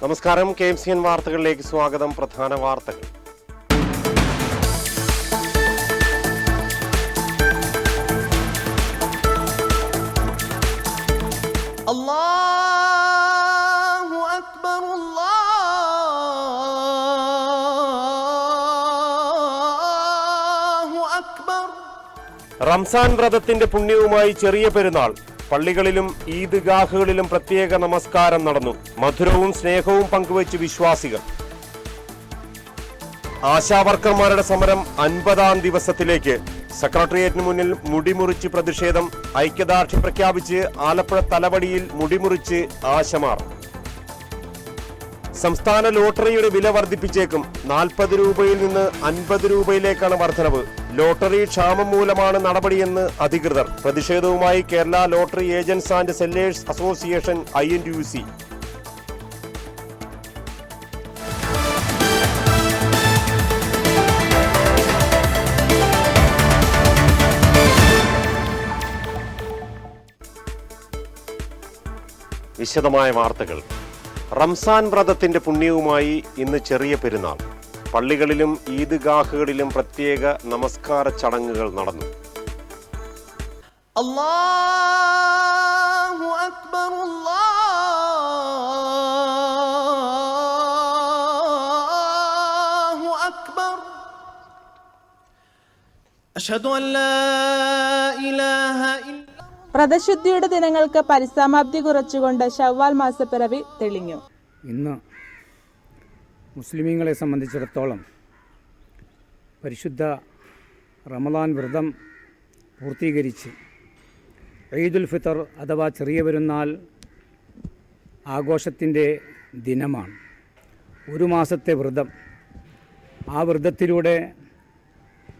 നമസ്കാരം. KMCN വാർത്തകളിലേക്ക് സ്വാഗതം. പ്രധാന വാർത്തകൾ. അല്ലാഹു അക്ബർ അല്ലാഹു അക്ബർ. റംസാൻ വ്രതത്തിന്റെ പുണ്യവുമായി ചെറിയ പെരുന്നാൾ. പള്ളികളിലും ഈദ്ഗാഹുകളിലും പ്രത്യേക നമസ്കാരം നടന്നു. മധുരവും സ്നേഹവും പങ്കുവച്ച് വിശ്വാസികൾ. ആശാവർക്കർമാരുടെ സമരം 50-ാം ദിവസത്തിലേക്ക്. സെക്രട്ടേറിയറ്റിന് മുന്നിൽ മുടിമുറിച്ച് പ്രതിഷേധം. ഐക്യദാർഢ്യം പ്രഖ്യാപിച്ച് ആലപ്പുഴ തലവടിയിൽ മുടിമുറിച്ച് ആശമാർ. സംസ്ഥാന ലോട്ടറിയുടെ വില വർദ്ധിപ്പിച്ചേക്കും. 40 രൂപയിൽ നിന്ന് 50 രൂപയിലേക്കാണ് വർധനവ്. ലോട്ടറി ക്ഷാമം മൂലമാണ് നടപടിയെന്ന് അധികൃതർ. പ്രതിഷേധവുമായി Kerala lottery agents and sellers association INTUC. വിശദമായ വാർത്തകൾ. റംസാൻ വ്രതത്തിന്റെ പുണ്യവുമായി ഇന്ന് ചെറിയ പെരുന്നാൾ. പള്ളികളിലും ഈദ്ഗാഹുകളിലും പ്രത്യേക നമസ്കാര ചടങ്ങുകൾ നടന്നു. അല്ലാഹു അക്ബർ അല്ലാഹു അക്ബർ. അശ്ഹദു അൻ ലാ ഇലാഹ ഇല്ല. വ്രതശുദ്ധിയുടെ ദിനങ്ങൾക്ക് പരിസമാപ്തി കുറിച്ചുകൊണ്ട് ശവ്വാൽ മാസപ്പിറവി തെളിഞ്ഞു. ഇന്ന് മുസ്ലിമീങ്ങളെ സംബന്ധിച്ചിടത്തോളം പരിശുദ്ധ റമദാൻ വ്രതം പൂർത്തീകരിച്ച് ഈദുൽ ഫിത്തർ അഥവാ ചെറിയ പെരുന്നാൾ ആഘോഷത്തിൻ്റെ ദിനമാണ്. ഒരു മാസത്തെ വ്രതം. ആ വ്രതത്തിലൂടെ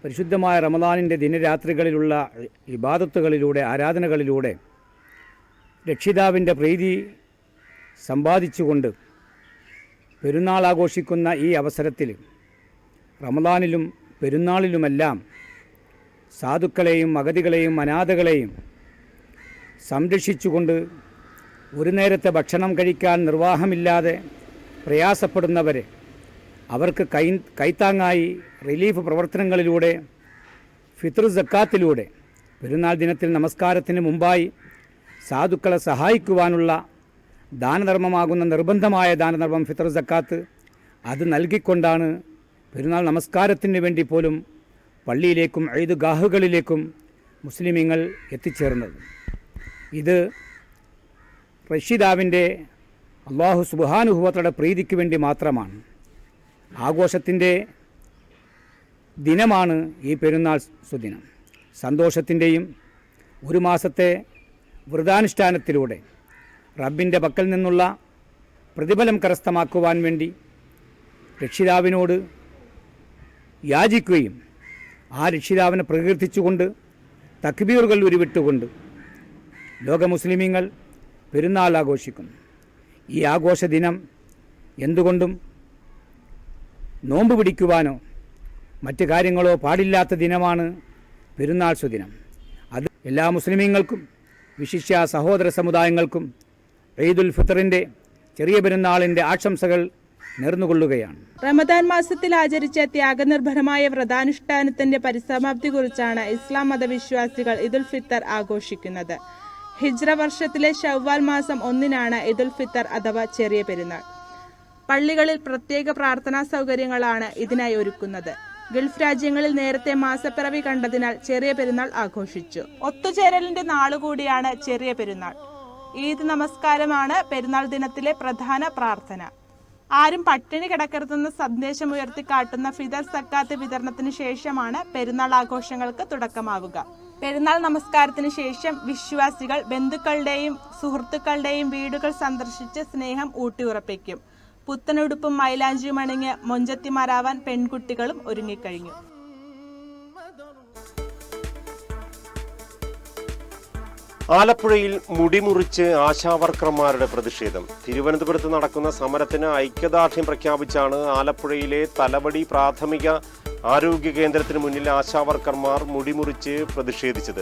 പരിശുദ്ധമായ റമദാനിൻ്റെ ദിനരാത്രികളിലുള്ള ഇബാദത്തുകളിലൂടെ, ആരാധനകളിലൂടെ രക്ഷിതാവിൻ്റെ പ്രീതി സമ്പാദിച്ചുകൊണ്ട് പെരുന്നാൾ ആഘോഷിക്കുന്ന ഈ അവസരത്തിൽ റമദാനിലും പെരുന്നാളിലുമെല്ലാം സാധുക്കളെയും അഗതികളെയും അനാഥകളെയും സംരക്ഷിച്ചുകൊണ്ട് ഒരു നേരത്തെ ഭക്ഷണം കഴിക്കാൻ നിർവാഹമില്ലാതെ പ്രയാസപ്പെടുന്നവരെ അവർക്ക് കൈത്താങ്ങായി റിലീഫ് പ്രവർത്തനങ്ങളിലൂടെ ഫിത്ർ സക്കാത്തിലൂടെ പെരുന്നാൾ ദിനത്തിൽ നമസ്കാരത്തിന് മുമ്പായി സാധുക്കളെ സഹായിക്കുവാനുള്ള ദാനധർമ്മമാകുന്ന നിർബന്ധമായ ദാനധർമ്മം ഫിത്ർ സക്കാത്ത്, അത് നൽകിക്കൊണ്ടാണ് പെരുന്നാൾ നമസ്കാരത്തിന് വേണ്ടി പോലും പള്ളിയിലേക്കും ഈദ്ഗാഹുകളിലേക്കും മുസ്ലിമീങ്ങൾ എത്തിച്ചേർന്നത്. ഇത് റഷീദാവിൻ്റെ അല്ലാഹു സുബ്ഹാനഹു വ തആലയുടെ പ്രീതിക്ക് വേണ്ടി മാത്രമാണ്. ആഘോഷത്തിൻ്റെ ദിനമാണ് ഈ പെരുന്നാൾ സുദിനം. സന്തോഷത്തിൻ്റെയും ഒരു മാസത്തെ വ്രതാനുഷ്ഠാനത്തിലൂടെ റബ്ബിൻ്റെ പക്കൽ നിന്നുള്ള പ്രതിഫലം കരസ്ഥമാക്കുവാൻ വേണ്ടി രക്ഷിതാവിനോട് യാചിക്കുകയും ആ രക്ഷിതാവിനെ പ്രകീർത്തിച്ചുകൊണ്ട് തക്ബീറുകൾ ഉരുവിട്ടുകൊണ്ട് ലോക മുസ്ലിമീങ്ങൾ പെരുന്നാൾ ആഘോഷിക്കുന്നു. ഈ ആഘോഷ ദിനം എന്തുകൊണ്ടും നോമ്പ് പിടിക്കുവാനോ മറ്റ് കാര്യങ്ങളോ പാടില്ലാത്ത ദിനമാണ് പെരുന്നാൾ സുദിനം. അത് എല്ലാ മുസ്ലിമീങ്ങൾക്കും വിശിഷ്യ സഹോദര സമുദായങ്ങൾക്കും ഈദുൽ ഫിത്തറിൻ്റെ ചെറിയ പെരുന്നാളിൻ്റെ ആശംസകൾ നേർന്നുകൊള്ളുകയാണ്. റമദാൻ മാസത്തിൽ ആചരിച്ച ത്യാഗനിർഭരമായ വ്രതാനുഷ്ഠാനത്തിന്റെ പരിസമാപ്തി കുറിച്ചാണ് ഇസ്ലാം മതവിശ്വാസികൾ ഈദുൽ ഫിത്തർ ആഘോഷിക്കുന്നത്. ഹിജ്റ വർഷത്തിലെ ശവ്വാൽ മാസം 1-നാണ് ഈദുൽ ഫിത്തർ അഥവാ ചെറിയ പെരുന്നാൾ. പള്ളികളിൽ പ്രത്യേക പ്രാർത്ഥനാ സൗകര്യങ്ങളാണ് ഇതിനായി ഒരുക്കുന്നത്. ഗൾഫ് രാജ്യങ്ങളിൽ നേരത്തെ മാസപ്പിറവി കണ്ടതിനാൽ ചെറിയ പെരുന്നാൾ ആഘോഷിച്ചു. ഒത്തുചേരലിന്റെ നാളുകൂടിയാണ് ചെറിയ പെരുന്നാൾ. ഈദ് നമസ്കാരമാണ് പെരുന്നാൾ ദിനത്തിലെ പ്രധാന പ്രാർത്ഥന. ആരും പട്ടിണി കിടക്കരുതെന്ന സന്ദേശം ഉയർത്തിക്കാട്ടുന്ന ഫിതർ സക്കാത്ത് വിതരണത്തിന് ശേഷമാണ് പെരുന്നാൾ ആഘോഷങ്ങൾക്ക് തുടക്കമാവുക. പെരുന്നാൾ നമസ്കാരത്തിന് ശേഷം വിശ്വാസികൾ ബന്ധുക്കളുടെയും സുഹൃത്തുക്കളുടെയും വീടുകൾ സന്ദർശിച്ച് സ്നേഹം ഊട്ടിയുറപ്പിക്കും. പുത്തനുടുപ്പും മൈലാഞ്ചിയും അണിഞ്ഞ് മൊഞ്ചത്തിമാരാവാൻ പെൺകുട്ടികളും ഒരുങ്ങിക്കഴിഞ്ഞു. ആലപ്പുഴയിൽ മുടിമുറിച്ച് ആശാവർക്കർമാരുടെ പ്രതിഷേധം. തിരുവനന്തപുരത്ത് നടക്കുന്ന സമരത്തിന് ഐക്യദാർഢ്യം പ്രഖ്യാപിച്ചാണ് ആലപ്പുഴയിലെ തലവടി പ്രാഥമിക ആരോഗ്യ കേന്ദ്രത്തിന് മുന്നിൽ ആശാവർക്കർമാർ മുടിമുറിച്ച് പ്രതിഷേധിച്ചത്.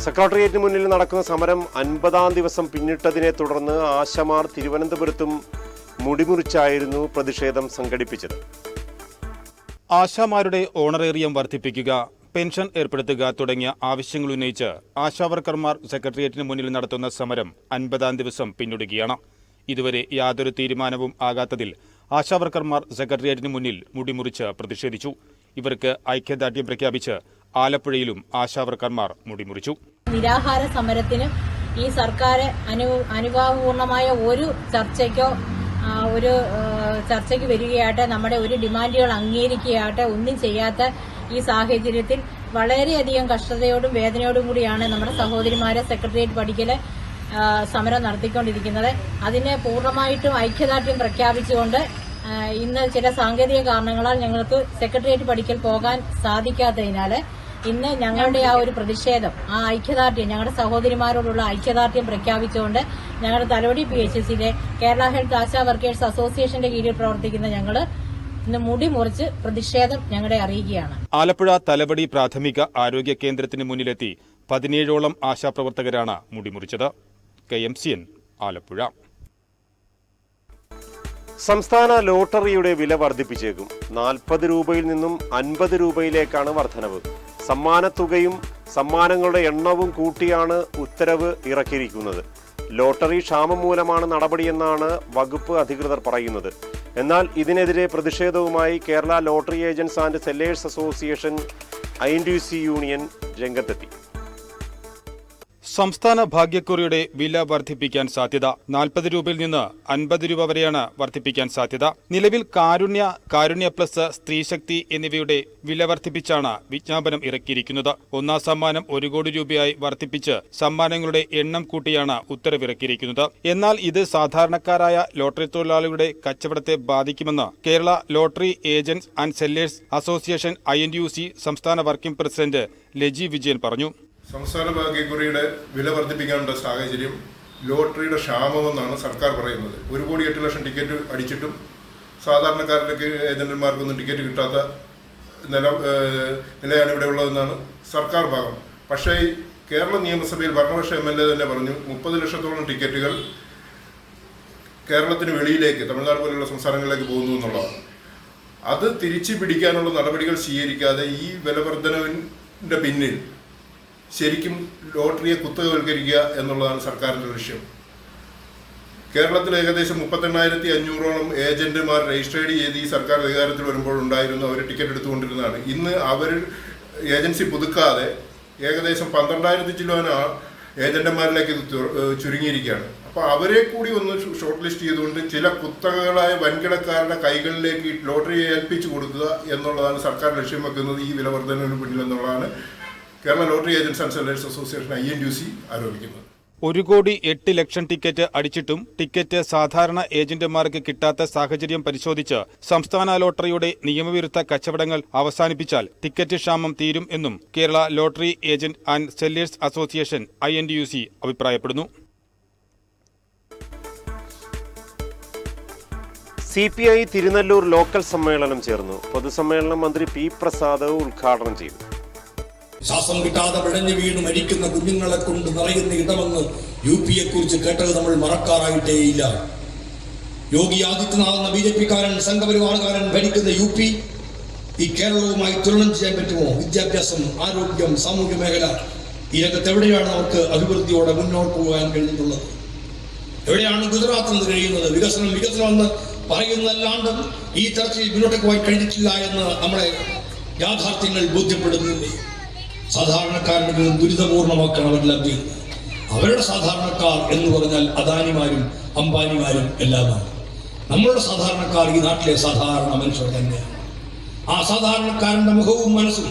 സെക്രട്ടേറിയറ്റിന് മുന്നിൽ നടക്കുന്ന സമരം 50-ാം ദിവസം പിന്നിട്ടതിനെ തുടർന്ന് ആശമാർ തിരുവനന്തപുരത്തും മുടിമുറിച്ചായിരുന്നു പ്രതിഷേധം സംഘടിപ്പിച്ചത്. ആശാമാരുടെ ഓണറേറിയം വർദ്ധിപ്പിക്കുക, പെൻഷൻ ഏർപ്പെടുത്തുക തുടങ്ങിയ ആവശ്യങ്ങൾ ഉന്നയിച്ച് ആശാവർക്കർമാർ സെക്രട്ടേറിയറ്റിന് മുന്നിൽ നടത്തുന്ന സമരം 50-ാം ദിവസം പിന്നിടുകയാണ്. ഇതുവരെ യാതൊരു തീരുമാനവും ആകാത്തതിൽ ആശാവർക്കർമാർ സെക്രട്ടേറിയറ്റിന് മുന്നിൽ മുടിമുറിച്ച് പ്രതിഷേധിച്ചു. ഇവർക്ക് ഐക്യദാർഢ്യം പ്രഖ്യാപിച്ച് ആലപ്പുഴയിലും ആശാവർക്കർമാർ മുടിമുറിച്ചു. നിരാഹാര സമരത്തിന് ഈ സർക്കാർ അനുഭാവപൂർണമായ ഒരു ചർച്ചയ്ക്ക് വരികയാട്ടെ, നമ്മുടെ ഒരു ഡിമാൻഡുകൾ അംഗീകരിക്കുകയാട്ടെ ഒന്നും ചെയ്യാത്ത ഈ സാഹചര്യത്തിൽ വളരെയധികം കഷ്ടതയോടും വേദനയോടും കൂടിയാണ് നമ്മുടെ സഹോദരിമാരെ സെക്രട്ടേറിയറ്റ് പടിക്കൽ സമരം നടത്തിക്കൊണ്ടിരിക്കുന്നത്. അതിന് പൂർണ്ണമായിട്ടും ഐക്യദാർഢ്യം പ്രഖ്യാപിച്ചുകൊണ്ട് ഇന്ന് ചില സാങ്കേതിക കാരണങ്ങളാൽ ഞങ്ങൾക്ക് സെക്രട്ടേറിയറ്റ് പടിക്കൽ പോകാൻ സാധിക്കാത്തതിനാൽ ഇന്ന് ഞങ്ങളുടെ ആ ഒരു പ്രതിഷേധം, ആ ഐക്യദാർഢ്യം, ഞങ്ങളുടെ സഹോദരിമാരോടുള്ള ഐക്യദാർഢ്യം പ്രഖ്യാപിച്ചുകൊണ്ട് ഞങ്ങളുടെ തലോടി PHSലെ കേരള ഹെൽത്ത് ആശാ വർക്കേഴ്സ് അസോസിയേഷന്റെ കീഴിൽ പ്രവർത്തിക്കുന്ന ഞങ്ങൾ ഇന്ന് മുടി മുറിച്ച് പ്രതിഷേധം ഞങ്ങളെ അറിയിക്കുകയാണ്. ആലപ്പുഴ തലവടി പ്രാഥമിക ആരോഗ്യ കേന്ദ്രത്തിന് മുന്നിലെത്തി 17ഓളം ആശാപ്രവർത്തകരാണ് മുടിമുറിച്ചത്. KMCN ആലപ്പുഴ. സംസ്ഥാന ലോട്ടറിയുടെ വില വർദ്ധിപ്പിച്ചേക്കും. 40 രൂപയിൽ നിന്നും 50 രൂപയിലേക്കാണ് വർധനവ്. സമ്മാനത്തുകയും സമ്മാനങ്ങളുടെ എണ്ണവും കൂട്ടിയാണ് ഉത്തരവ് ഇറക്കിയിരിക്കുന്നത്. ലോട്ടറി ക്ഷാമം മൂലമാണ് നടപടിയെന്നാണ് വകുപ്പ് അധികൃതർ പറയുന്നത്. എന്നാൽ ഇതിനെതിരെ പ്രതിഷേധവുമായി Kerala lottery agents and sellers association INTUC union രംഗത്തെത്തി. സംസ്ഥാന ഭാഗ്യക്കുറിയുടെ വില വർദ്ധിപ്പിക്കാൻ സാധ്യത. 40 രൂപയിൽ നിന്ന് 50 രൂപ വരെയാണ് വർദ്ധിപ്പിക്കാൻ സാധ്യത. നിലവിൽ കാരുണ്യ പ്ലസ്, സ്ത്രീശക്തി എന്നിവയുടെ വില വർദ്ധിപ്പിച്ചാണ് വിജ്ഞാപനം ഇറക്കിയിരിക്കുന്നത്. ഒന്നാം സമ്മാനം 1 കോടി രൂപയായി വർദ്ധിപ്പിച്ച് സമ്മാനങ്ങളുടെ എണ്ണം കൂട്ടിയാണ് ഉത്തരവിറക്കിയിരിക്കുന്നത്. എന്നാൽ ഇത് സാധാരണക്കാരായ ലോട്ടറി തൊഴിലാളികളുടെ കച്ചവടത്തെ ബാധിക്കുമെന്ന് Kerala lottery agents and sellers association INTUC സംസ്ഥാന വർക്കിംഗ് പ്രസിഡന്റ് ലജി വിജയൻ പറഞ്ഞു. സംസ്ഥാന ഭാഗ്യക്കുറിയുടെ വില വർദ്ധിപ്പിക്കാനുള്ള സാഹചര്യം ലോട്ടറിയുടെ ക്ഷാമമെന്നാണ് സർക്കാർ പറയുന്നത്. 1,08,00,000 ടിക്കറ്റ് അടിച്ചിട്ടും സാധാരണക്കാരിലേക്ക് ഏജന്റുമാർക്കൊന്നും ടിക്കറ്റ് കിട്ടാത്ത നിലയാണ് ഇവിടെ ഉള്ളതെന്നാണ് സർക്കാർ ഭാഗം. പക്ഷേ കേരള നിയമസഭയിൽ ഭരണപക്ഷ MLA തന്നെ പറഞ്ഞു 30 ലക്ഷത്തോളം ടിക്കറ്റുകൾ കേരളത്തിന് വെളിയിലേക്ക്, തമിഴ്നാട് പോലുള്ള സംസ്ഥാനങ്ങളിലേക്ക് പോകുന്നു എന്നുള്ളതാണ്. അത് തിരിച്ചു പിടിക്കാനുള്ള നടപടികൾ സ്വീകരിക്കാതെ ഈ വിലവർദ്ധനവിൻ്റെ പിന്നിൽ ശരിക്കും ലോട്ടറിയെ കുത്തകവൽക്കരിക്കുക എന്നുള്ളതാണ് സർക്കാരിൻ്റെ ലക്ഷ്യം. കേരളത്തിൽ ഏകദേശം 38,500ഓളം ഏജന്റുമാർ രജിസ്റ്റേർഡ് ചെയ്ത് ഈ സർക്കാർ അധികാരത്തിൽ വരുമ്പോൾ ഉണ്ടായിരുന്നു. അവർ ടിക്കറ്റ് എടുത്തുകൊണ്ടിരുന്നതാണ്. ഇന്ന് അവർ ഏജൻസി പുതുക്കാതെ ഏകദേശം 12,000 ചില്ലുവാന ഏജന്റുമാരിലേക്ക് ചുരുങ്ങിയിരിക്കുകയാണ്. അപ്പോൾ അവരെ കൂടി ഒന്ന് ഷോർട്ട് ലിസ്റ്റ് ചെയ്തുകൊണ്ട് ചില കുത്തകകളായ വൻകിടക്കാരുടെ കൈകളിലേക്ക് ലോട്ടറി ഏൽപ്പിച്ചു കൊടുക്കുക എന്നുള്ളതാണ് സർക്കാർ ലക്ഷ്യം വെക്കുന്നത് ഈ വിലവർദ്ധനവിന് പിന്നിൽ എന്നുള്ളതാണ് Kerala lottery agents and sellers association INTUC ആരോപിക്കുന്നത്. 1,08,00,000 ടിക്കറ്റ് അടിച്ചിട്ടും ടിക്കറ്റ് സാധാരണ ഏജന്റുമാർക്ക് കിട്ടാത്ത സാഹചര്യം പരിശോധിച്ച് സംസ്ഥാന ലോട്ടറിയുടെ നിയമവിരുദ്ധ കച്ചവടങ്ങൾ അവസാനിപ്പിച്ചാൽ ടിക്കറ്റ് ക്ഷാമം തീരും എന്നും Kerala lottery agent and sellers association INTUC അഭിപ്രായപ്പെടുന്നു. CPI തിരുനെല്ലൂർ ലോക്കൽ സമ്മേളനം ചേർന്നു. പൊതുസമ്മേളനം മന്ത്രി P. പ്രസാദ് ഉദ്ഘാടനം ചെയ്തു. ശ്വാസം കിട്ടാതെ പിഴഞ്ഞു വീണ് മരിക്കുന്ന കുഞ്ഞുങ്ങളെ കൊണ്ട് നിറയുന്ന ഇടമെന്ന് UPയെ കുറിച്ച് കേട്ടത് നമ്മൾ മറക്കാറായിട്ടേയില്ല. യോഗി ആദിത്യനാഥ് എന്ന BJP-കാരൻ, സംഘപരിവാറുകാരൻ ഭരിക്കുന്ന UP ഈ കേരളവുമായി തുലനം ചെയ്യാൻ പറ്റുമോ? വിദ്യാഭ്യാസം, ആരോഗ്യം, സാമൂഹ്യ മേഖല, ഈ രംഗത്ത് എവിടെയാണ് നമുക്ക് അഭിവൃദ്ധിയോടെ മുന്നോട്ട് പോകാൻ കഴിഞ്ഞിട്ടുള്ളത്? എവിടെയാണ് ഗുജറാത്ത് നിന്ന് കഴിയുന്നത്? വികസനം എന്ന് പറയുന്നതല്ലാണ്ടും ഈ ചർച്ചയിൽ മുന്നോട്ടേക്ക് പോയി കഴിഞ്ഞിട്ടില്ല എന്ന് നമ്മളെ യാഥാർത്ഥ്യങ്ങൾ ബോധ്യപ്പെടുന്നില്ലേ? സാധാരണക്കാരുടെ ദുരിതപൂർണ്ണമാക്കാൻ അവരെല്ലാം ചെയ്യുന്നത്. അവരുടെ സാധാരണക്കാർ എന്ന് പറഞ്ഞാൽ അദാനിമാരും അംബാനിമാരും എല്ലാമാണ്. നമ്മളുടെ സാധാരണക്കാർ ഈ നാട്ടിലെ സാധാരണ മനുഷ്യർ തന്നെയാണ്. ആ സാധാരണക്കാരന്റെ മുഖവും മനസ്സും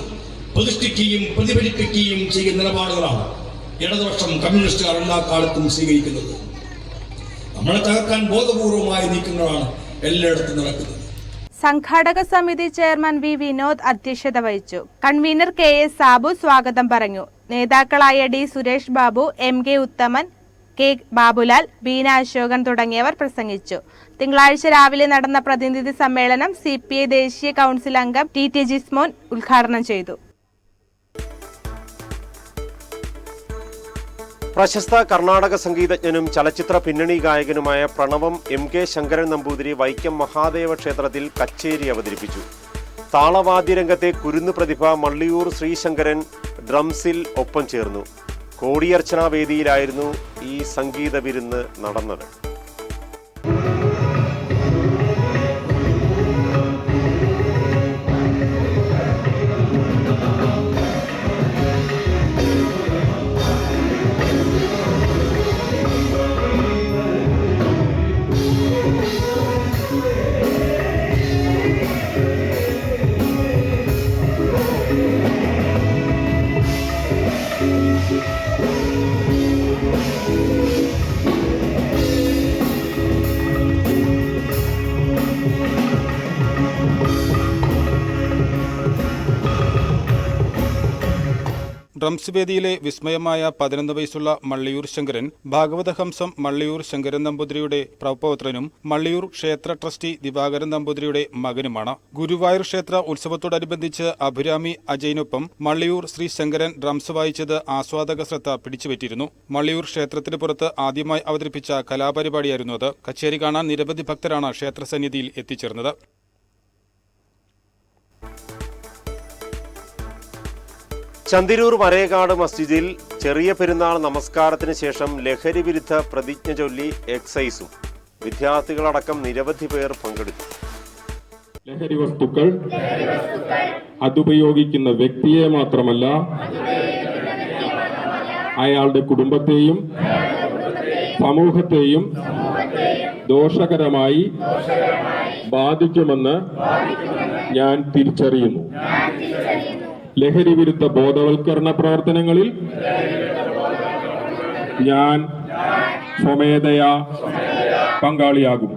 പ്രതിഷ്ഠിക്കുകയും പ്രതിഫലിപ്പിക്കുകയും ചെയ്യുന്ന നിലപാടുകളാണ് ഇടതുപക്ഷം, കമ്മ്യൂണിസ്റ്റുകാർ എല്ലാ കാലത്തും സ്വീകരിക്കുന്നത്. നമ്മളെ തകർക്കാൻ ബോധപൂർവമായ നീക്കങ്ങളാണ് എല്ലായിടത്തും നടക്കുന്നത്. സംഘാടക സമിതി ചെയർമാൻ V. വിനോദ് അധ്യക്ഷത വഹിച്ചു. കൺവീനർ KS സാബു സ്വാഗതം പറഞ്ഞു. നേതാക്കളായ D. സുരേഷ് ബാബു, MK ഉത്തമൻ, K. ബാബുലാൽ, ബീന അശോകൻ തുടങ്ങിയവർ പ്രസംഗിച്ചു. തിങ്കളാഴ്ച രാവിലെ നടന്ന പ്രതിനിധി സമ്മേളനം CPI ദേശീയ കൗൺസിൽ അംഗം TT ജിസ്മോൻ ഉദ്ഘാടനം ചെയ്തു. പ്രശസ്ത കർണാടക സംഗീതജ്ഞനും ചലച്ചിത്ര പിന്നണി ഗായകനുമായ പ്രണവം MK ശങ്കരൻ നമ്പൂതിരി വൈക്കം മഹാദേവ ക്ഷേത്രത്തിൽ കച്ചേരി അവതരിപ്പിച്ചു. താളവാദ്യരംഗത്തെ കുരുന്നു പ്രതിഭ മള്ളിയൂർ ശ്രീശങ്കരൻ ഡ്രംസിൽ ഒപ്പം ചേർന്നു. കോടിയർച്ചന വേദിയിലായിരുന്നു ഈ സംഗീത വിരുന്ന് നടന്നത്. ഡ്രംസ് വേദിയിലെ വിസ്മയമായ 11 വയസ്സുള്ള മള്ളിയൂർ ശങ്കരൻ ഭാഗവതഹംസം മള്ളിയൂർ ശങ്കരൻ നമ്പൂതിരിയുടെ പ്രപൗത്രനും മള്ളിയൂർ ക്ഷേത്ര ട്രസ്റ്റി ദിവാകരൻ നമ്പൂതിരിയുടെ മകനുമാണ്. ഗുരുവായൂർ ക്ഷേത്ര ഉത്സവത്തോടനുബന്ധിച്ച് അഭിരാമി അജയനൊപ്പം മള്ളിയൂർ ശ്രീ ശങ്കരൻ ഡ്രംസ് വായിച്ചത് ആസ്വാദക ശ്രദ്ധ പിടിച്ചുപറ്റിയിരുന്നു. മള്ളിയൂർ ക്ഷേത്രത്തിന് പുറത്ത് ആദ്യമായി അവതരിപ്പിച്ച കലാപരിപാടിയായിരുന്നു അത്. കച്ചേരി കാണാൻ നിരവധി ഭക്തരാണ് ക്ഷേത്രസന്നിധിയിൽ എത്തിച്ചേർന്നത്. ചന്തിരൂർ വരേകാട് മസ്ജിദിൽ ചെറിയ പെരുന്നാൾ നമസ്കാരത്തിന് ശേഷം ലഹരി വിരുദ്ധ പ്രതിജ്ഞ ചൊല്ലി എക്സൈസും. വിദ്യാർത്ഥികളടക്കം നിരവധി പേർ പങ്കെടുത്തു. ലഹരി വസ്തുക്കൾ അതുപയോഗിക്കുന്ന വ്യക്തിയെ മാത്രമല്ല അയാളുടെ കുടുംബത്തെയും സമൂഹത്തെയും ദോഷകരമായി ബാധിക്കുമെന്ന് ഞാൻ തിരിച്ചറിയുന്നു. ലഹരി വിരുദ്ധ ബോധവൽക്കരണ പ്രവർത്തനങ്ങളിൽ ഞാൻ സ്വമേധയാ പങ്കാളിയാകും.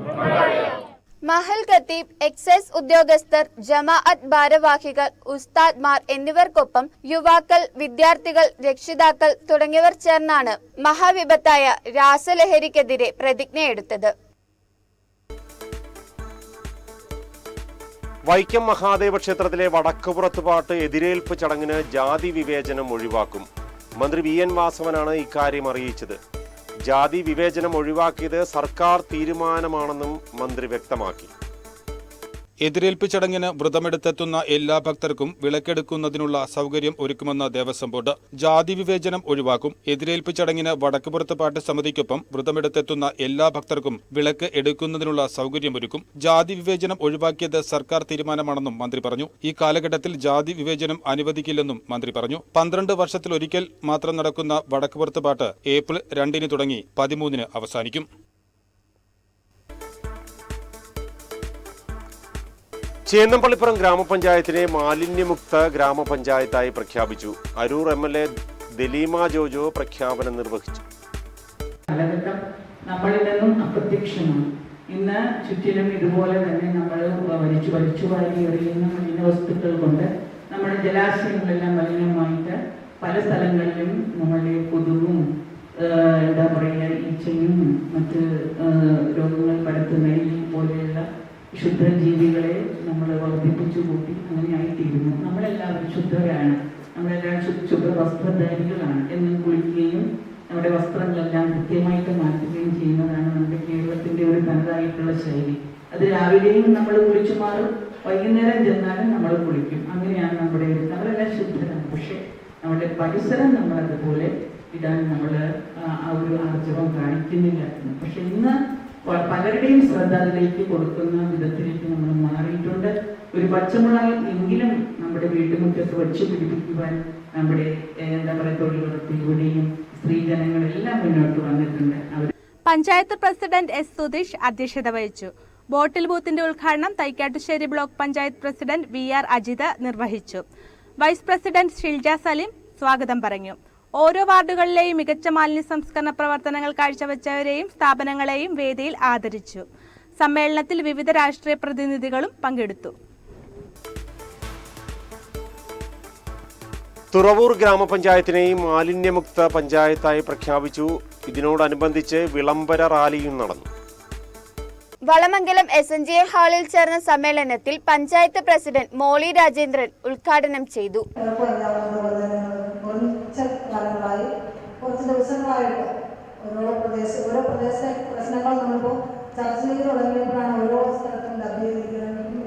മഹൽ ഖത്തീബ്, എക്സൈസ് ഉദ്യോഗസ്ഥർ, ജമാഅത്ത് ഭാരവാഹികൾ, ഉസ്താദ്മാർ എന്നിവർക്കൊപ്പം യുവാക്കൾ, വിദ്യാർത്ഥികൾ, രക്ഷിതാക്കൾ തുടങ്ങിയവർ ചേർന്നാണ് മഹാവിപത്തായ രാസലഹരിക്കെതിരെ പ്രതിജ്ഞയെടുത്തത്. വൈക്കം മഹാദേവ ക്ഷേത്രത്തിലെ വടക്കുപുറത്തുപാട്ട് എതിരേൽപ്പ് ചടങ്ങിന് ജാതി വിവേചനം ഒഴിവാക്കും. മന്ത്രി VN വാസവനാണ് ഇക്കാര്യം അറിയിച്ചത്. ജാതി വിവേചനം ഒഴിവാക്കിയത് സർക്കാർ തീരുമാനമാണെന്നും മന്ത്രി വ്യക്തമാക്കി. എതിരേൽപ്പ് ചടങ്ങിന് വ്രതമെടുത്തെത്തുന്ന എല്ലാ ഭക്തർക്കും വിളക്കെടുക്കുന്നതിനുള്ള സൗകര്യം ഒരുക്കുമെന്ന് ദേവസ്വം ബോർഡ്. ജാതി വിവേചനം ഒഴിവാക്കും. എതിരേൽപ്പ് ചടങ്ങിന് വടക്കുപുറത്ത് പാട്ട് സമിതിക്കൊപ്പം വ്രതമെടുത്തെത്തുന്ന എല്ലാ ഭക്തർക്കും വിളക്ക് എടുക്കുന്നതിനുള്ള സൗകര്യമൊരുക്കും. ജാതി വിവേചനം ഒഴിവാക്കിയത് സർക്കാർ തീരുമാനമാണെന്നും മന്ത്രി പറഞ്ഞു. ഈ കാലഘട്ടത്തിൽ ജാതി വിവേചനം അനുവദിക്കില്ലെന്നും മന്ത്രി പറഞ്ഞു. 12 വർഷത്തിലൊരിക്കൽ മാത്രം നടക്കുന്ന വടക്കുപുറത്ത് പാട്ട് ഏപ്രിൽ 2 തുടങ്ങി 13 അവസാനിക്കും. ചേന്നപ്പള്ളിപ്പുറം ഗ്രാമപഞ്ചായത്തിനെ മാലിന്യമുക്ത ഗ്രാമപഞ്ചായത്തായി പ്രഖ്യാപിച്ചു. അരൂർ MLA ദലീമ ജോജോ പ്രഖ്യാപനം നിർവഹിച്ചു. കാലഘട്ടം നമ്മളിൽ നിന്നും അപ്രത്യക്ഷമാണ്. ഇന്ന് ചുറ്റിലും ഇതുപോലെ തന്നെ നമ്മൾ വലിച്ചു വാരി എറിയുന്ന മലിന വസ്തുക്കൾ കൊണ്ട് നമ്മുടെ ജലാശയങ്ങളെല്ലാം മലിനമായിട്ട് പല സ്ഥലങ്ങളിലും നമ്മളുടെ കൊതുകും എന്താ പറയുക ഈച്ചയും മറ്റ് രോഗങ്ങൾ പരത്തുന്ന ഈ പോലെയുള്ള ക്ഷുദ്രജീവികളെ നമ്മൾ വർദ്ധിപ്പിച്ചു കൂട്ടി അങ്ങനെയായിത്തീരുന്നു. നമ്മളെല്ലാവരും ശുദ്ധരാണ്. നമ്മളെല്ലാവരും ശുദ്ധ വസ്ത്രധാരികളാണ്. എന്നും കുളിക്കുകയും നമ്മുടെ വസ്ത്രങ്ങളെല്ലാം കൃത്യമായിട്ട് മാറ്റുകയും ചെയ്യുന്നതാണ് നമ്മുടെ കേരളത്തിന്റെ ഒരു തനതായിട്ടുള്ള ശൈലി. അത് രാവിലെയും നമ്മൾ കുളിച്ചു മാറും, വൈകുന്നേരം ചെന്നാലും നമ്മൾ കുളിക്കും. അങ്ങനെയാണ് നമ്മളെല്ലാം ശുദ്ധരാണ്. പക്ഷെ നമ്മുടെ പരിസരം നമ്മൾ അതുപോലെ ഇടാൻ നമ്മൾ ആ ഒരു ആർജവം കാണിക്കുന്നില്ല. പക്ഷെ ഇന്ന് പലരുടെയും ശ്രദ്ധ അതിലേക്ക് കൊടുക്കുന്ന വിധത്തിലേക്ക് നമ്മൾ മാറിയിട്ടുണ്ട്. ഒരു പച്ചമുളക് എങ്കിലും നമ്മുടെ വീട്ടുമുറ്റത്ത് വച്ചു പിടിപ്പിക്കുവാൻ നമ്മുടെ എന്താ പറയുക തൊഴിലുറപ്പ് ഇവിടെയും സ്ത്രീജനങ്ങളെല്ലാം മുന്നോട്ട് വന്നിട്ടുണ്ട്. Panchayat president S. സുധീഷ് അധ്യക്ഷത വഹിച്ചു. ബോട്ടിൽ ബൂത്തിന്റെ ഉദ്ഘാടനം Thaikattussery block panchayat president VR Ajitha നിർവഹിച്ചു. വൈസ് പ്രസിഡന്റ് ഷിൽജ സലീം സ്വാഗതം പറഞ്ഞു. ഓരോ വാർഡുകളിലെയും മികച്ച മാലിന്യ സംസ്കരണ പ്രവർത്തനങ്ങൾ കാഴ്ചവെച്ചവരെയും സ്ഥാപനങ്ങളെയും വേദിയിൽ ആദരിച്ചു. സമ്മേളനത്തിൽ വിവിധ രാഷ്ട്രീയ പ്രതിനിധികളും പങ്കെടുത്തു. തുറവൂർ ഗ്രാമപഞ്ചായത്തിനെയും മാലിന്യമുക്ത പഞ്ചായത്തായി പ്രഖ്യാപിച്ചു. ഇതിനോടനുബന്ധിച്ച് വിളംബര റാലിയും നടന്നു. വളമംഗലം SNGA ഹാളിൽ ചേർന്ന സമ്മേളനത്തിൽ പഞ്ചായത്ത് പ്രസിഡന്റ് മോളി രാജേന്ദ്രൻ ഉദ്ഘാടനം ചെയ്തു. കുറച്ച് കുറച്ച് ദിവസങ്ങളായിട്ട് ഓരോ പ്രദേശ പ്രശ്നങ്ങൾ നമ്മളിപ്പോൾ ചർച്ച ചെയ്ത് തുടങ്ങിയപ്പോഴാണ് ഓരോ സ്ഥലത്തും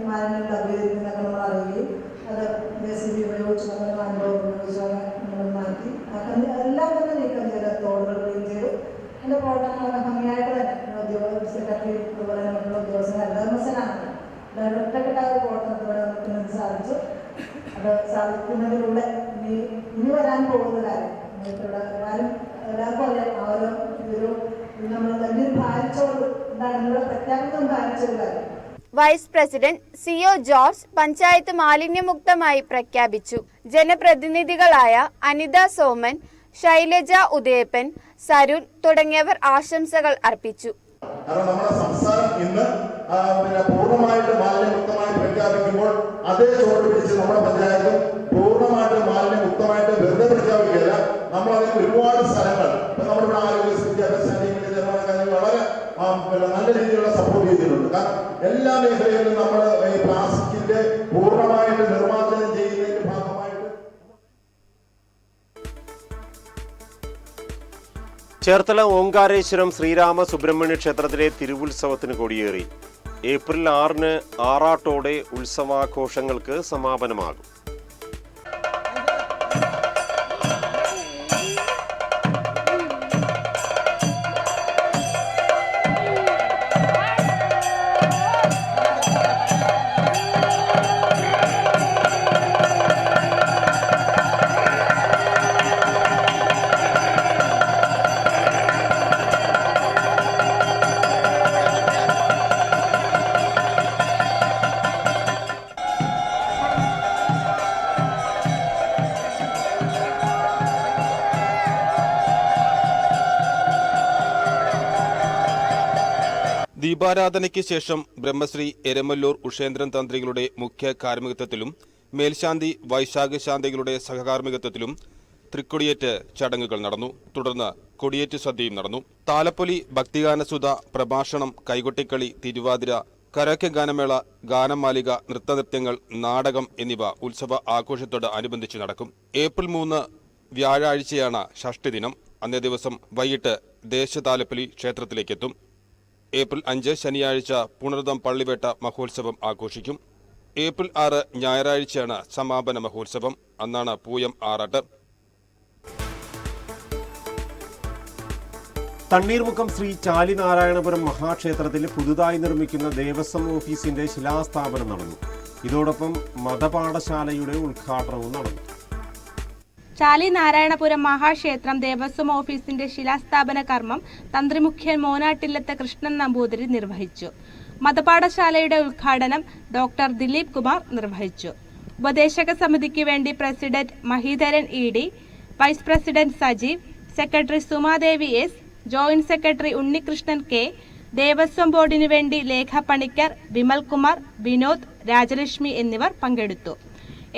മാലിന്യം ഡബ് ചെയ്തിരിക്കുന്നതൊക്കെ നമ്മൾ അറിയുകയും അത് JCB ഉപയോഗിച്ച് നമ്മൾ മാലിന്യം ഉപയോഗിച്ച് നമ്മൾ മാറ്റി എല്ലാം തന്നെ നീക്കം ചെയ്ത് തോടുകൾ ക്ലീൻ ചെയ്തു അതിൻ്റെ പ്രവർത്തനങ്ങളൊക്കെ ഭംഗിയായിട്ട് തന്നെ സെക്രട്ടറി അതുപോലെ മറ്റുള്ള ഉദ്യോഗസ്ഥർ ധർമ്മസനാണ് ഒറ്റക്കെട്ടായ പ്രവർത്തനത്തോടെ നമുക്ക് സാധിച്ചു. അത് സാധിക്കുന്നതിലൂടെ ഇനി വരാൻ പോകുന്ന കാര്യം ഇവിടെ എല്ലാവർക്കും അറിയാം. ആ ഒരു നമ്മൾ വലിയൊരു ഭാരിച്ചോട് എന്താണ് ഇവിടെ പ്രഖ്യാപിതം ഭാരിച്ചൊരു കാര്യം. Vice president CO George panchayat മാലിന്യമുക്തമായി പ്രഖ്യാപിച്ചു. ജനപ്രതിനിധികളായ അനിത സോമൻ, ശൈലജ ഉദയപ്പൻ, സരുൺ തുടങ്ങിയവർ ആശംസകൾ അർപ്പിച്ചു. കാരണം നമ്മുടെ സംസ്ഥാനം ഇന്ന് പൂർണ്ണമായിട്ട് മാലിന്യമുക്തമായി പ്രഖ്യാപിക്കുമ്പോൾ അതേ ചോട്ട് പിടിച്ച് നമ്മുടെ പഞ്ചായത്തും പൂർണ്ണമായിട്ട് മാലിന്യമുക്തമായിട്ട് വെറുതെ പ്രഖ്യാപിക്കില്ല. നമ്മളതിന് ഒരുപാട് സ്ഥലങ്ങൾ ഇപ്പം നമ്മുടെ ആരോഗ്യ വിദ്യാഭ്യാസ വളരെ നല്ല രീതിയിലുള്ള സപ്പോർട്ട് ചെയ്തിട്ടുണ്ട്. കാരണം എല്ലാ മേഖലയിലും നമ്മൾ ഈ പ്ലാസ്റ്റിക്കിന്റെ പൂർണ്ണമായിട്ട് നിർമ്മാർജ്ജനം ചെയ്യുന്നതിന്റെ ഭാഗമായിട്ട് ചേർത്തല ഓങ്കാരേശ്വരം ശ്രീരാമ സുബ്രഹ്മണ്യ ക്ഷേത്രത്തിലെ തിരുവുത്സവത്തിന് കൊടിയേറി. ഏപ്രിൽ 6-ന് ആറാട്ടോടെ ഉത്സവാഘോഷങ്ങൾക്ക് സമാപനമാകും. ദീപാരാധനയ്ക്ക് ശേഷം ബ്രഹ്മശ്രീ എരമല്ലൂർ ഉഷേന്ദ്രൻ തന്ത്രികളുടെ മുഖ്യ കാർമ്മികത്വത്തിലും മേൽശാന്തി വൈശാഖ ശാന്തികളുടെ സഹകാർമ്മികത്വത്തിലും തൃക്കൊടിയേറ്റ് ചടങ്ങുകൾ നടന്നു. തുടർന്ന് കൊടിയേറ്റ് സദ്യയും നടന്നു. താലപ്പൊലി, ഭക്തിഗാനസുധ, പ്രഭാഷണം, കൈകൊട്ടിക്കളി, തിരുവാതിര, കരോക്കെ ഗാനമേള, ഗാനമാലിക, നൃത്തനൃത്യങ്ങൾ, നാടകം എന്നിവ ഉത്സവ ആഘോഷത്തോട് അനുബന്ധിച്ച് നടക്കും. ഏപ്രിൽ 3 വ്യാഴാഴ്ചയാണ് ഷഷ്ഠി ദിനം. അന്നേ ദിവസം വൈകിട്ട് ദേശതാലപ്പൊലി ക്ഷേത്രത്തിലേക്കെത്തും. ഏപ്രിൽ 5 ശനിയാഴ്ച പുണർദം പള്ളിവേട്ട മഹോത്സവം ആഘോഷിക്കും. ഏപ്രിൽ 6 ഞായറാഴ്ചയാണ് സമാപന മഹോത്സവം. അന്നാണ് പൂയം ആറാട്ട്. തണ്ണീർമുക്കം ശ്രീ ചാലിനാരായണപുരം മഹാക്ഷേത്രത്തിൽ പുതുതായി നിർമ്മിക്കുന്ന ദേവസ്വം ഓഫീസിന്റെ ശിലാസ്ഥാപനം നടന്നു. ഇതോടൊപ്പം മതപാഠശാലയുടെ ഉദ്ഘാടനവും നടന്നു. ചാലിനാരായണപുരം മഹാക്ഷേത്രം ദേവസ്വം ഓഫീസിന്റെ ശിലാസ്ഥാപന കർമ്മം തന്ത്രിമുഖ്യൻ മോനാട്ടില്ലത്ത് കൃഷ്ണൻ നമ്പൂതിരി നിർവഹിച്ചു. മതപാഠശാലയുടെ ഉദ്ഘാടനം ഡോക്ടർ ദിലീപ് കുമാർ നിർവഹിച്ചു. ഉപദേശക സമിതിക്ക് വേണ്ടി president Mahidharan ED, vice president Sajeev, secretary Sumadevi S, joint secretary Unnikrishnan K, Devaswom ബോർഡിനു വേണ്ടി ലേഖ പണിക്കർ, വിമൽകുമാർ, വിനോദ്, രാജലക്ഷ്മി എന്നിവർ പങ്കെടുത്തു.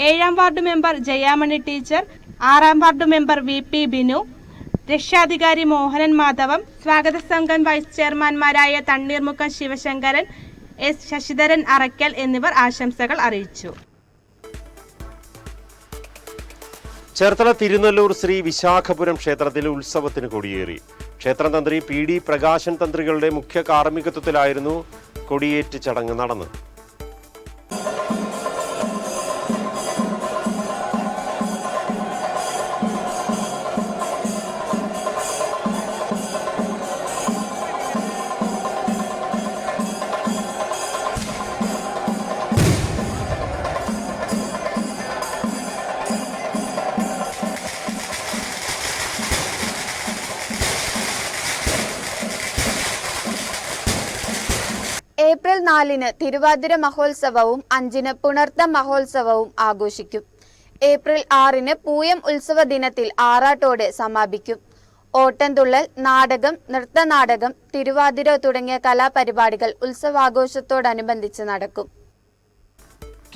7ാം വാർഡ് മെമ്പർ ജയാമണി ടീച്ചർ, 6ാം വാർഡ് മെമ്പർ VP ബിനു, രക്ഷാധികാരി മോഹനൻ മാധവം, സ്വാഗത സംഘം വൈസ് ചെയർമാൻമാരായ തണ്ണീർമുക്കം ശിവശങ്കരൻ, S ശശിധരൻ അറയ്ക്കൽ എന്നിവർ ആശംസകൾ അറിയിച്ചു. ചേർത്തല തിരുനെല്ലൂർ ശ്രീ വിശാഖപുരം ക്ഷേത്രത്തിൽ ഉത്സവത്തിന് കൊടിയേറി. ക്ഷേത്രം തന്ത്രി PD പ്രകാശൻ തന്ത്രികളുടെ മുഖ്യ കാർമ്മികത്വത്തിലായിരുന്നു കൊടിയേറ്റ് ചടങ്ങ് നടന്നത്. ഏപ്രിൽ 4-ന് തിരുവാതിര മഹോത്സവവും 5-ന് പുണർത്തം മഹോത്സവവും ആഘോഷിക്കും. ഏപ്രിൽ 6-ന് പൂയം ഉത്സവ ദിനത്തിൽ ആറാട്ടോടെ സമാപിക്കും. ഓട്ടംതുള്ളൽ, നാടകം, നൃത്തനാടകം, തിരുവാതിര തുടങ്ങിയ കലാപരിപാടികൾ ഉത്സവാഘോഷത്തോടനുബന്ധിച്ച് നടക്കും.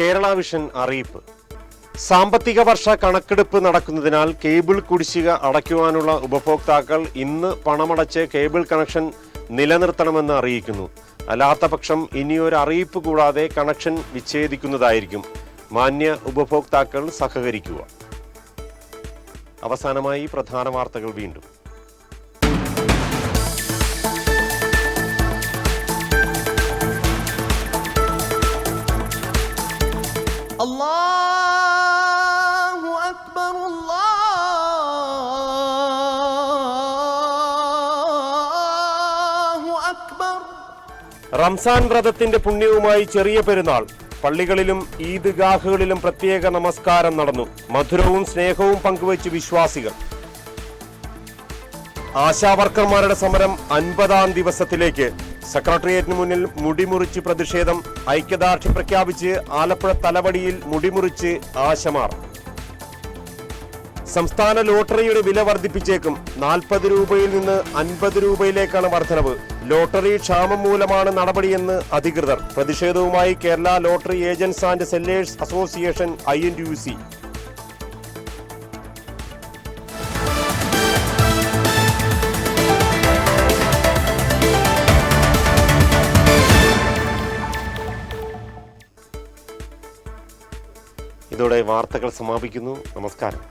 കേരള വിഷൻ അറിയിപ്പ്. സാമ്പത്തിക വർഷ കണക്കെടുപ്പ് നടക്കുന്നതിനാൽ കേബിൾ കുടിശ്ശിക അടയ്ക്കുവാനുള്ള ഉപഭോക്താക്കൾ ഇന്ന് പണമടച്ച് കേബിൾ കണക്ഷൻ നിലനിർത്തണമെന്ന് അറിയിക്കുന്നു. അല്ലാത്ത പക്ഷം ഇനിയൊരു അറിയിപ്പ് കൂടാതെ കണക്ഷൻ വിച്ഛേദിക്കുന്നതായിരിക്കും. മാന്യ ഉപഭോക്താക്കൾ സഹകരിക്കുക. അവസാനമായി പ്രധാന വാർത്തകൾ വീണ്ടും. റംസാൻ വ്രതത്തിന്റെ പുണ്യവുമായി ചെറിയ പെരുന്നാൾ. പള്ളികളിലും ഈദ്ഗാഹുകളിലും പ്രത്യേക നമസ്കാരം നടന്നു. മധുരവും സ്നേഹവും പങ്കുവച്ച് വിശ്വാസികൾ. ആശാവർക്കർമാരുടെ സമരം 50-ാം ദിവസത്തിലേക്ക്. സെക്രട്ടേറിയറ്റിന് മുന്നിൽ മുടിമുറിച്ച് പ്രതിഷേധം. ഐക്യദാർഢ്യം പ്രഖ്യാപിച്ച് ആലപ്പുഴ തലവടിയിൽ മുടിമുറിച്ച് ആശമാർ. സംസ്ഥാന ലോട്ടറിയുടെ വില വർദ്ധിപ്പിച്ചേക്കും. 40 രൂപയിൽ നിന്ന് 50 രൂപയിലേക്കാണ് വർധനവ്. ലോട്ടറി ക്ഷാമം മൂലമാണ് നടപടിയെന്ന് അധികൃതർ. പ്രതിഷേധവുമായി Kerala lottery agents and sellers association INTUC. ഇതോടെ വാർത്തകൾ സമാപിക്കുന്നു. നമസ്കാരം.